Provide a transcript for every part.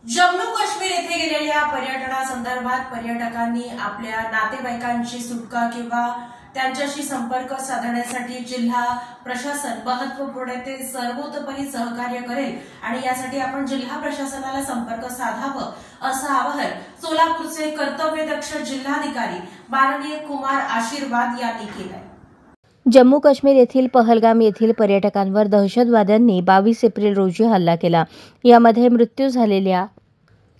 जम्मू काश्मीर येथे गेलेल्या पर्यटनासंदर्भात पर्यटकांनी आपल्या नातेवाईकांची सुटका किंवा त्यांच्याशी संपर्क साधण्यासाठी जिल्हा प्रशासन महत्त्वपूर्ण ते सर्वतोपरी सहकार्य करेल आणि यासाठी आपण जिल्हा प्रशासनाला संपर्क साधावं असं आवाहन सोलापूरचे कर्तव्यदक्ष जिल्हाधिकारी माननीय कुमार आशीर्वाद यांनी केलं। जम्मू काश्मीर येथील पहलगाम येथील पर्यटकांवर दहशतवाद्यांनी 22 एप्रिल रोजी हल्ला केला। यामध्ये मृत्यू झालेल्या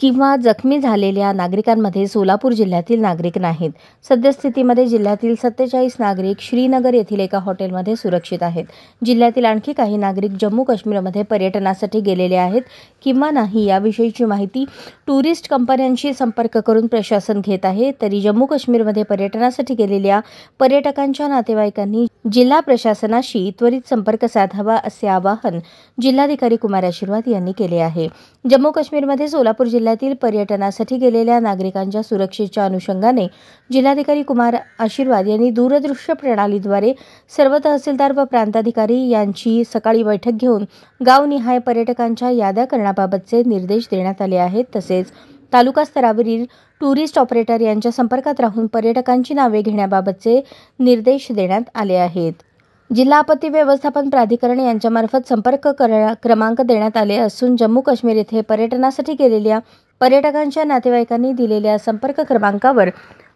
किंवा जखमी झालेल्या नागरिकांमध्ये सोलापूर जिल्ह्यातील नागरिक नाहीत। सद्यस्थितीमध्ये जिल्ह्यातील 47 नागरिक श्रीनगर येथील एका हॉटेलमध्ये सुरक्षित आहेत। जिल्ह्यातील आणखी काही नागरिक जम्मू काश्मीरमध्ये पर्यटनासाठी गेलेले आहेत किंवा नाही याविषयीची माहिती टुरिस्ट कंपन्यांशी संपर्क करून प्रशासन घेत आहे। तरी जम्मू काश्मीरमध्ये पर्यटनासाठी गेलेल्या पर्यटकांच्या नातेवाईकांनी जिल्हा प्रशासनाशी त्वरित संपर्क साधावा असे आवाहन जिल्हाधिकारी कुमार आशीर्वाद यांनी केले आहे। जम्मू काश्मीरमध्ये सोलापूर जिल्ह्यातील पर्यटनासाठी गेलेल्या नागरिकांच्या सुरक्षेच्या अनुषंगाने जिल्हाधिकारी कुमार आशीर्वाद यांनी दूरदृश्य प्रणालीद्वारे सर्व तहसीलदार व प्रांताधिकारी यांची सकाळी बैठक घेऊन गावनिहाय पर्यटकांच्या याद्या करण्याबाबतचे निर्देश देण्यात आले आहेत। तसेच तालुका स्तरावरील टुरिस्ट ऑपरेटर यांच्या संपर्कात राहून पर्यटकांची नावे घेण्याबाबतचे निर्देश देण्यात आले आहेत। जिल्हा आपत्ती व्यवस्थापन प्राधिकरण यांच्यामार्फत संपर्क क्रमांक देण्यात आले असून जम्मू काश्मीर येथे पर्यटनासाठी गेलेल्या पर्यटकांच्या नातेवाईकांनी दिलेल्या संपर्क क्रमांकावर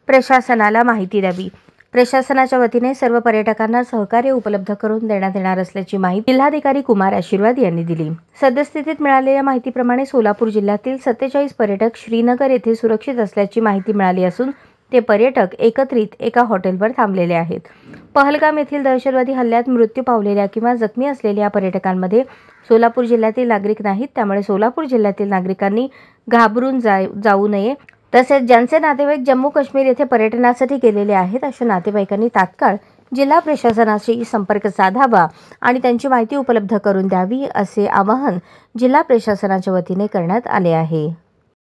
प्रशासनाला माहिती द्यावी। प्रशासनाच्या वतीने सर्व पर्यटकांना सहकार्य उपलब्ध करून देण्यात येणार असल्याची माहिती जिल्हाधिकारी कुमार आशीर्वाद यांनी दिली। सद्यस्थितीत मिळालेल्या माहितीप्रमाणे सोलापूर जिल्ह्यातील 47 पर्यटक श्रीनगर येथे सुरक्षित असल्याची माहिती मिळाली असून ते पर्यटक एकत्रित एका हॉटेलवर थांबलेले आहेत। पहलगाम येथील दहशतवादी हल्ल्यात मृत्यू पावलेल्या किंवा जखमी असलेल्या पर्यटकांमध्ये सोलापूर जिल्ह्यातील नागरिक नाहीत। त्यामुळे सोलापूर जिल्ह्यातील नागरिकांनी घाबरून जाऊ नये। तसेच ज्यांचे नातेवाईक जम्मू काश्मीर येथे पर्यटनासाठी गेलेले आहेत अशा नातेवाईकांनी तात्काळ जिल्हा प्रशासनाशी संपर्क साधावा आणि त्यांची माहिती उपलब्ध करून द्यावी असे आवाहन जिल्हा प्रशासनाच्या वतीने करण्यात आले आहे।